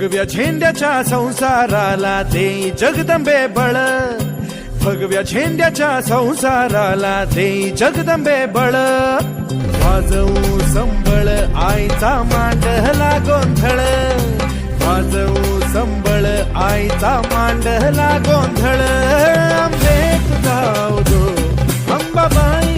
भगव्या झेंड्याच्या संसाराला देई जगदंबे बळ, भगव्या झेंड्याच्या संसाराला देई जगदंबे बळ. वाजवू संबळ आईचा मांडला गोंधळ, वाजवू संबळ आईचा मांडला गोंधळ. आंबे तुझा अंबाबाई